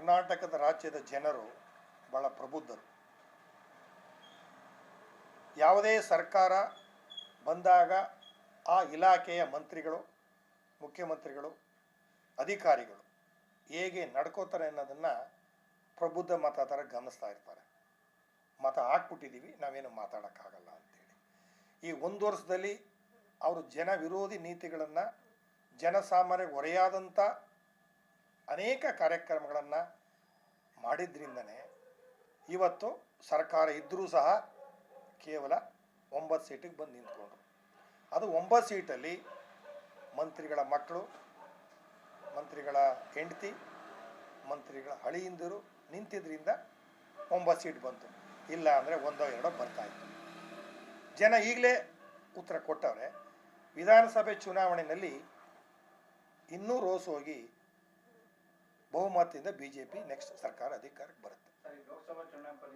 ಕರ್ನಾಟಕದ ರಾಜ್ಯದ ಜನರು ಭಾಳ ಪ್ರಬುದ್ಧರು. ಯಾವುದೇ ಸರ್ಕಾರ ಬಂದಾಗ ಆ ಇಲಾಖೆಯ ಮಂತ್ರಿಗಳು, ಮುಖ್ಯಮಂತ್ರಿಗಳು, ಅಧಿಕಾರಿಗಳು ಹೇಗೆ ನಡ್ಕೋತಾರೆ ಅನ್ನೋದನ್ನು ಪ್ರಬುದ್ಧ ಮತದಾರ ಗಮನಿಸ್ತಾ ಇರ್ತಾರೆ. ಮತ ಹಾಕ್ಬಿಟ್ಟಿದ್ದೀವಿ, ನಾವೇನು ಮಾತಾಡೋಕ್ಕಾಗಲ್ಲ ಅಂತೇಳಿ. ಈ ಒಂದು ವರ್ಷದಲ್ಲಿ ಅವರು ಜನ ವಿರೋಧಿ ನೀತಿಗಳನ್ನು, ಜನಸಾಮಾನ್ಯರಿಗೆ ಹೊರೆಯಾದಂಥ ಅನೇಕ ಕಾರ್ಯಕ್ರಮಗಳನ್ನು ಮಾಡಿದ್ರಿಂದನೇ ಇವತ್ತು ಸರ್ಕಾರ ಇದ್ದರೂ ಸಹ ಕೇವಲ 9 ಸೀಟಿಗೆ ಬಂದು ನಿಂತ್ಕೊಂಡ್ರು. ಅದು 9 ಸೀಟಲ್ಲಿ ಮಂತ್ರಿಗಳ ಮಕ್ಕಳು, ಮಂತ್ರಿಗಳ ಹೆಂಡತಿ, ಮಂತ್ರಿಗಳ ಹಳಿಯಿಂದರು ನಿಂತಿದ್ದರಿಂದ 9 ಸೀಟ್ ಬಂತು. ಇಲ್ಲ ಅಂದರೆ 1-2 ಬರ್ತಾಯಿತ್ತು. ಜನ ಈಗಲೇ ಉತ್ತರ ಕೊಟ್ಟವ್ರೆ. ವಿಧಾನಸಭೆ ಚುನಾವಣೆಯಲ್ಲಿ ಇನ್ನೂ ರೋಸ್ ಹೋಗಿ ಬಹುಮತದಿಂದ BJP ನೆಕ್ಸ್ಟ್ ಸರ್ಕಾರ ಅಧಿಕಾರಕ್ಕೆ ಬರುತ್ತೆ. ಲೋಕಸಭಾ ಚುನಾವಣೆ